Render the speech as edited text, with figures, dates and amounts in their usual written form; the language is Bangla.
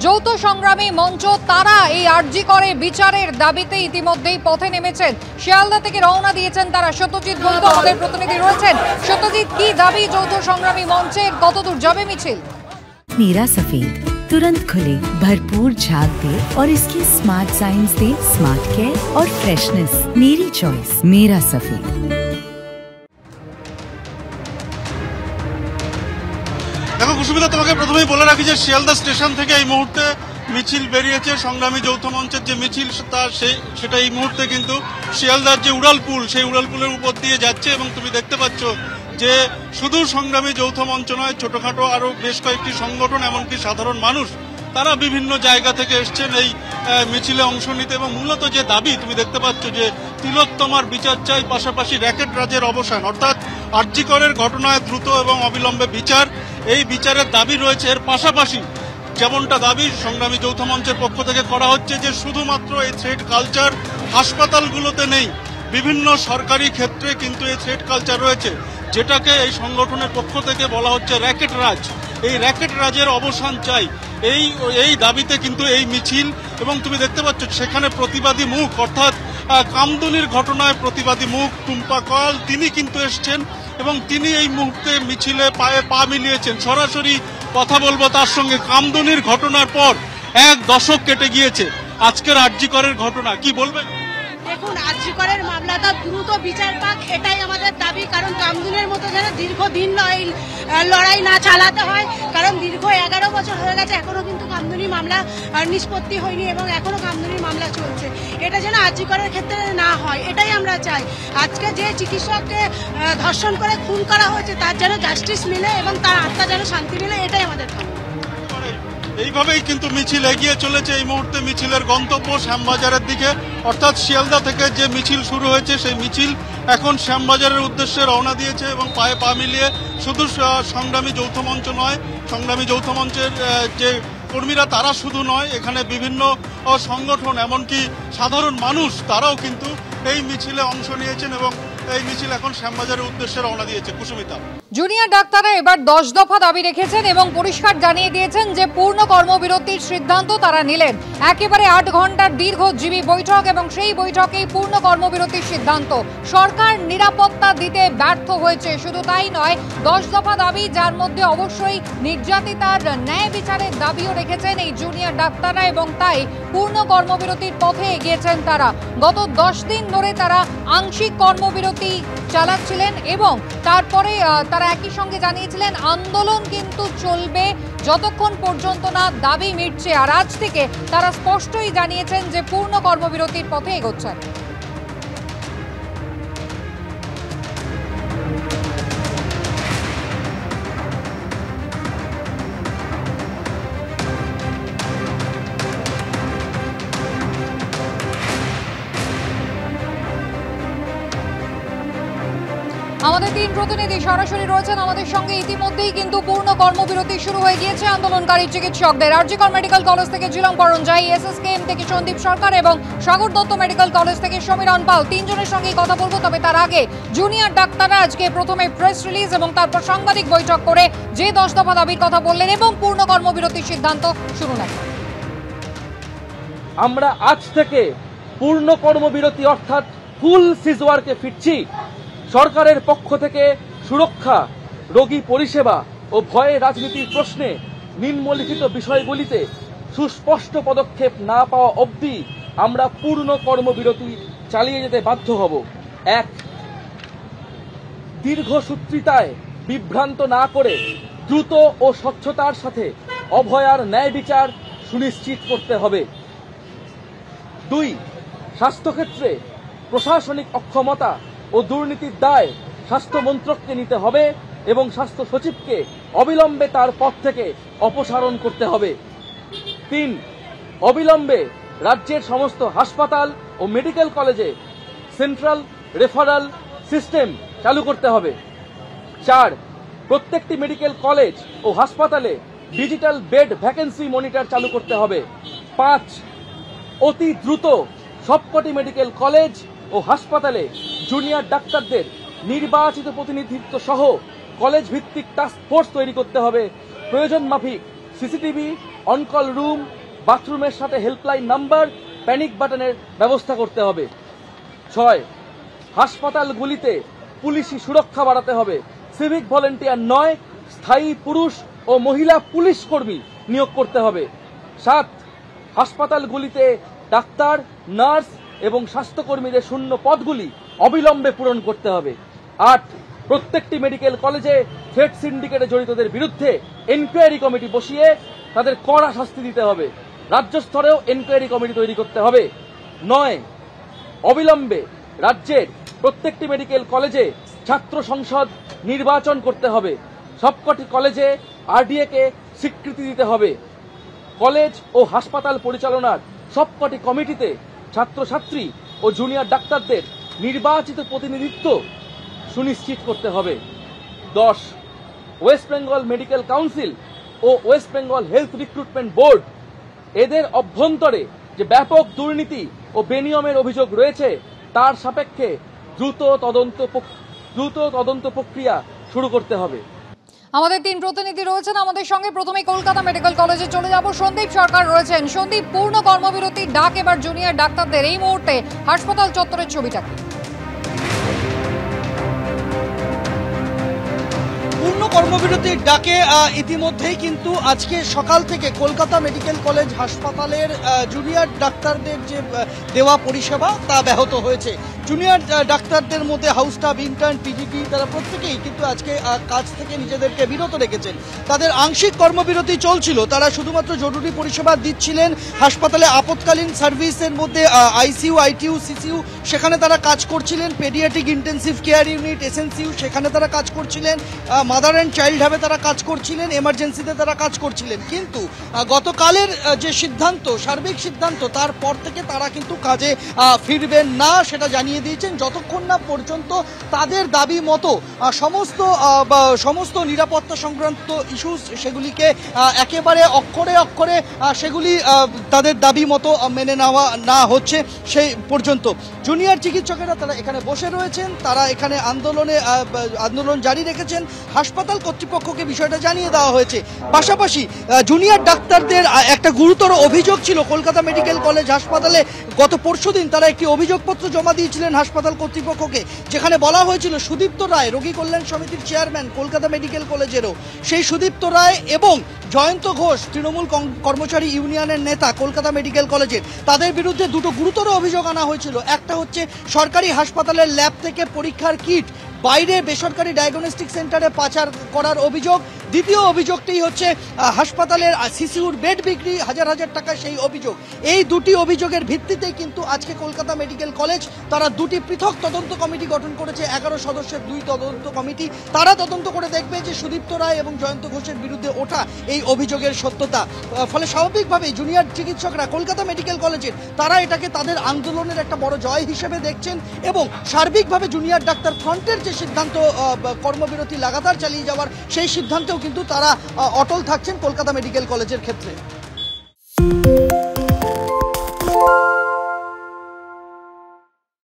যৌথ সংগ্রামী মঞ্চ তারা এই আরজি করে বিচারের দাবিতে ইতিমধ্যেই পথে নেমেছেন। শিয়ালদা থেকে রওনা দিয়েছেন তারা। সত্যজিৎ বন্ধু আমাদের প্রতিনিধি রয়েছেন। সত্যজিৎ, কি দাবি যৌথ সংগ্রামী মঞ্চের, কতদূর যাবে মিছিল? नीरा सफेद तुरंत खुले, भरपूर झाग दे और इसकी स्मार्ट साइंस दे स्मार्ट केयर और फ्रेशनेस। मेरी चॉइस मेरा सफेद। দেখো কুসুমিতা, তোমাকে প্রথমেই বলে রাখি যে শিয়ালদা স্টেশন থেকে এই মুহূর্তে মিছিল বেরিয়েছে। সংগ্রামী যৌথ মঞ্চের যে মিছিল সেটা এই মুহূর্তে কিন্তু শিয়ালদার যে উড়ালপুল, সেই উড়ালপুলের উপর দিয়ে যাচ্ছে এবং তুমি দেখতে পাচ্ছ যে শুধু সংগ্রামী যৌথ মঞ্চ নয়, ছোটখাটো আরো বেশ কয়েকটি সংগঠন এমনকি সাধারণ মানুষ তারা বিভিন্ন জায়গা থেকে এসছেন এই মিছিলে অংশ নিতে। এবং মূলত যে দাবি তুমি দেখতে পাচ্ছ যে তিলোত্তমার বিচার চাই, পাশাপাশি র্যাকেট রাজের অবসান, অর্থাৎ আরজি করের ঘটনায় দ্রুত এবং অবিলম্বে বিচার, এই বিচারের দাবি রয়েছে। এর পাশাপাশি যেমনটা দাবি সংগ্রামী যৌথ মঞ্চের পক্ষ থেকে করা হচ্ছে যে শুধুমাত্র এই থ্রেড কালচার হাসপাতালগুলোতে নেই, বিভিন্ন সরকারি ক্ষেত্রে কিন্তু এই থ্রেড কালচার রয়েছে, যেটাকে এই সংগঠনের পক্ষ থেকে বলা হচ্ছে র্যাকেট রাজ। এই র্যাকেট রাজের অবসান চাই, এই দাবিতে কিন্তু এই মিছিল। এবং তুমি দেখতে পাচ্ছ সেখানে প্রতিবাদী মুখ, অর্থাৎ কামদুনির ঘটনায় প্রতিবাদী মুখ টুম্পা কয়াল, তিনি কিন্তু এসছেন এবং তিনি এই মুহূর্তে মিছিলে পায়ে পা মিলিয়েছেন। সরাসরি কথা বলবো তার সঙ্গে। কামদুনির ঘটনার পর 1 দশক কেটে গিয়েছে, আজকের আরজি করের ঘটনা কি বলবেন? দেখুন, আরজি করের মামলাটা দ্রুত বিচার পাক, এটাই আমাদের দাবি। কারণ কামদুনের মতো যেন দীর্ঘদিন লড়াই না চালাতে হয়, কারণ দীর্ঘ 11 বছর হয়ে গেছে এখনো কিন্তু কামদুনি মামলা নিষ্পত্তি হয়নি এবং এখনো কামদুনির মামলা চলছে। এটা যেন আরজি করের ক্ষেত্রে না হয়, এটাই আমরা চাই। আজকে যে চিকিৎসককে ধর্ষণ করে খুন করা হয়েছে তার যেন জাস্টিস মিলে এবং তার আত্মা যেন শান্তি মিলে, এটাই আমাদের কাম্য। এইভাবেই কিন্তু মিছিল এগিয়ে চলেছে। এই মুহূর্তে মিছিলের গন্তব্য শ্যামবাজারের দিকে, অর্থাৎ শিয়ালদা থেকে যে মিছিল শুরু হয়েছে সেই মিছিল এখন শ্যামবাজারের উদ্দেশ্যে রওনা দিয়েছে এবং পায়ে পা মিলিয়ে শুধু সংগ্রামী যৌথ মঞ্চ নয়, সংগ্রামী যৌথ মঞ্চের যে কর্মীরা তারা শুধু নয়, এখানে বিভিন্ন সংগঠন এমনকি সাধারণ মানুষ তারাও কিন্তু এই মিছিলে অংশ নিয়েছেন এবং এই মিছিল এখন শ্যামবাজারের উদ্দেশ্যে রওনা দিয়েছে। কুসুমিতা, জুনিয়র ডাক্তাররা এবার 10 দফা দাবি রেখেছেন এবং পরিষ্কার জানিয়ে দিয়েছেন যে পূর্ণ কর্মবিরতির সিদ্ধান্ত তারা নিলেন। একেবারে 8 ঘন্টার দীর্ঘজীবী বৈঠক এবং সেই বৈঠকেই পূর্ণ কর্মবিরতির সিদ্ধান্ত। সরকার নিরাপত্তা দিতে ব্যর্থ হয়েছে, শুধু তাই নয়, 10 দফা দাবি, যার মধ্যে অবশ্যই নির্যাতিতার ন্যায় বিচারের দাবিও রেখেছেন এই জুনিয়র ডাক্তাররা এবং তাই পূর্ণ কর্মবিরতির পথে এগিয়েছেন তারা। গত 10 দিন ধরে তারা আংশিক কর্মবিরতি চালাচ্ছিলেন এবং তারপরে তারা একই সঙ্গে জানিয়েছিলেন আন্দোলন কিন্তু চলবে যতক্ষণ পর্যন্ত না দাবি মিটছে। আর আজ থেকে তারা স্পষ্টই জানিয়েছেন যে পূর্ণ কর্মবিরতির পথে এগোচ্ছেন। আমাদের 3 প্রতিনিধি সরাসরি রয়েছেন আমাদের সঙ্গে। ইতিমধ্যেই কিন্তু পূর্ণ কর্মবিরতি শুরু হয়ে গিয়েছে আন্দোলনকারী চিকিৎসকদের। আরজি কর মেডিকেল কলেজ থেকে ঝিলম করঞ্জাই, এসএসকেএম থেকে সন্দীপ সরকার এবং সাগর দত্ত মেডিকেল কলেজ থেকে সমীরণ পাল, 3 জনের সঙ্গেই কথা বলবো। তবে তার আগে জুনিয়র ডাক্তাররা আজকে প্রথমে প্রেস রিলিজ এবং তারপর সাংবাদিক বৈঠক করে যে 10 দফা দাবির কথা বললেন এবং পূর্ণ কর্মবিরতির সিদ্ধান্ত শুরু নেন। আমরা আজ থেকে পূর্ণ কর্মবিরতি অর্থাৎ ফুল সিজওয়ার্কে ফিরছি। সরকারের পক্ষ থেকে সুরক্ষা, রোগী পরিষেবা ও ভয়ে রাজনীতির প্রশ্নে নিম্নলিখিত বিষয়গুলিতে সুস্পষ্ট পদক্ষেপ না পাওয়া অবধি আমরা পূর্ণ কর্মবিরতি চালিয়ে যেতে বাধ্য হব। 1, দীর্ঘসূত্রিতায় বিভ্রান্ত না করে দ্রুত ও স্বচ্ছতার সাথে অভয়ার ন্যায় বিচার সুনিশ্চিত করতে হবে। 2, স্বাস্থ্যক্ষেত্রে প্রশাসনিক অক্ষমতা ও দুর্নীতির দায় স্বাস্থ্য মন্ত্রককে নিতে হবে এবং স্বাস্থ্য সচিবকে অবিলম্বে তার পদ থেকে অপসারণ করতে হবে। 3, অবিলম্বে রাজ্যের সমস্ত হাসপাতাল ও মেডিকেল কলেজে সেন্ট্রাল রেফারাল সিস্টেম চালু করতে হবে। 4, প্রত্যেকটি মেডিকেল কলেজ ও হাসপাতালে ডিজিটাল বেড ভ্যাকেন্সি মনিটর চালু করতে হবে। 5, অতি দ্রুত সবকটি মেডিকেল কলেজ ও হাসপাতালে জুনিয়র ডাক্তারদের নির্বাচিত প্রতিনিধিত্ব সহ কলেজ ভিত্তিক টাস্ক ফোর্স তৈরি করতে হবে। প্রয়োজন মাফিক সিসিটিভি অনকল রুম, বাথরুমের সাথে হেল্পলাইন নাম্বার, প্যানিক বাটনের ব্যবস্থা করতে হবে। 6, হাসপাতালগুলিতে পুলিশি সুরক্ষা বাড়াতে হবে। সিভিক ভলেন্টিয়ার নয়, স্থায়ী পুরুষ ও মহিলা পুলিশ কর্মী নিয়োগ করতে হবে। 7, হাসপাতালগুলিতে ডাক্তার, নার্স এবং স্বাস্থ্যকর্মীদের শূন্য পদগুলি অবিলম্বে পূরণ করতে হবে। 8, প্রত্যেকটি মেডিকেল কলেজে থ্রেড সিন্ডিকেটে জড়িতদের বিরুদ্ধে এনকোয়ারি কমিটি বসিয়ে তাদের কড়া শাস্তি দিতে হবে। রাজ্য স্তরেও এনকোয়ারি কমিটি তৈরি করতে হবে। 9, অবিলম্বে রাজ্যের প্রত্যেকটি মেডিকেল কলেজে ছাত্র সংসদ নির্বাচন করতে হবে। সবকটি কলেজে আরডিএ কে স্বীকৃতি দিতে হবে। কলেজ ও হাসপাতাল পরিচালনার সবকটি কমিটিতে ছাত্রছাত্রী ও জুনিয়র ডাক্তারদের নির্বাচিত প্রতিনিধিত্ব সুনিশ্চিত করতে হবে। 10, ওয়েস্ট বেঙ্গল মেডিকেল কাউন্সিল ও West Bengal health recruitment board এদের অভ্যন্তরে যে ব্যাপক দুর্নীতি ও বেনিয়মের অভিযোগ রয়েছে তার সাপেক্ষে দ্রুত তদন্ত প্রক্রিয়া শুরু করতে হবে। আমাদের 3 প্রতিনিধি রয়েছেন আমাদের সঙ্গে। প্রথমে কলকাতা মেডিকেল কলেজে চলে যাব। সন্দীপ সরকার রয়েছেন। সন্দীপ, পূর্ণ কর্মবিরতির ডাক এবার জুনিয়র ডাক্তারদের, এই মুহূর্তে হাসপাতাল চত্বরের ছবিটা কি? পূর্ণ কর্মবিরতির ডাকে ইতিমধ্যেই কিন্তু আজকে সকাল থেকে কলকাতা মেডিকেল কলেজ হাসপাতালের জুনিয়র ডাক্তারদের যে দেওয়া পরিষেবা তা ব্যাহত হয়েছে। জুনিয়র ডাক্তারদের মধ্যে হাউস স্টাফ, ইন্টার্ন, পিজিটি তারা প্রত্যেকেই কিন্তু আজকে কাজ থেকে নিজেদেরকে বিরত রেখেছেন। তাদের আংশিক কর্মবিরতি চলছিল, তারা শুধুমাত্র জরুরি পরিষেবা দিচ্ছিলেন। হাসপাতালে আপৎকালীন সার্ভিসের মধ্যে আইসিইউ, আইটিইউ, সিসিইউ সেখানে তারা কাজ করছিলেন। Paediatric intensive care unit, SNCU সেখানে তারা কাজ করছিলেন। মাদার অ্যান্ড চাইল্ড হাবে তারা কাজ করছিলেন। এমার্জেন্সিতে তারা কাজ করছিলেন। কিন্তু গতকালের যে সিদ্ধান্ত, সার্বিক সিদ্ধান্ত, তারপর থেকে তারা কিন্তু কাজে ফিরবেন না সেটা জানিয়ে দিয়েছেন, যতক্ষণ না পর্যন্ত তাদের দাবি মতো সমস্ত নিরাপত্তা সংক্রান্ত ইস্যুস সেগুলিকে একেবারে অক্ষরে অক্ষরে সেগুলি তাদের দাবি মতো মেনে নেওয়া না হচ্ছে সেই পর্যন্ত। জুনিয়র চিকিৎসকেরা তারা এখানে বসে রয়েছেন, তারা এখানে আন্দোলন জারি রেখেছেন। হাসপাতাল কর্তৃপক্ষকে বিষয়টা জানিয়ে দেওয়া হয়েছে। পাশাপাশি জুনিয়র ডাক্তারদের একটা গুরুতর অভিযোগ ছিল কলকাতা মেডিকেল কলেজ হাসপাতালে। গত পরশুদিন তারা একটি অভিযোগপত্র জমা দিয়েছিলেন হাসপাতাল কর্তৃপক্ষকে, যেখানে বলা হয়েছিল সুদীপ্ত রায়, রোগী কল্যাণ সমিতির চেয়ারম্যান কলকাতা মেডিকেল কলেজেরও, সেই সুদীপ্ত রায় এবং জয়ন্ত ঘোষ তৃণমূল কর্মচারী ইউনিয়নের নেতা কলকাতা মেডিকেল কলেজের, তাদের বিরুদ্ধে দুটো গুরুতর অভিযোগ আনা হয়েছিল। একটা হচ্ছে সরকারি হাসপাতালের ল্যাব থেকে পরীক্ষার কিট বাইরে বেসরকারি ডায়াগনস্টিক সেন্টারে পাচার করার অভিযোগ। দ্বিতীয় অভিযোগটি হচ্ছে হাসপাতালের সিসিইউর বেড বিক্রি হাজার হাজার টাকা, সেই অভিযোগ। এই দুটি অভিযোগের ভিত্তিতেই কিন্তু আজকে কলকাতা মেডিকেল কলেজ তারা দুটি পৃথক তদন্ত কমিটি গঠন করেছে, 11 সদস্যের 2 তদন্ত কমিটি। তারা তদন্ত করে দেখবে যে সুদীপ্ত রায় এবং জয়ন্ত ঘোষের বিরুদ্ধে ওঠা এই অভিযোগের সত্যতা। ফলে স্বাভাবিকভাবেই জুনিয়র চিকিৎসকরা কলকাতা মেডিকেল কলেজের তারা এটাকে তাদের আন্দোলনের একটা বড় জয় হিসেবে দেখছেন এবং সার্বিকভাবে জুনিয়র ডাক্তার ফ্রন্টের যে সিদ্ধান্ত কর্মবিরতি লাগাতার চালিয়ে যাওয়ার, সেই সিদ্ধান্তেও কিন্তু তারা অটল থাকছেন কলকাতা মেডিকেল কলেজের ক্ষেত্রে।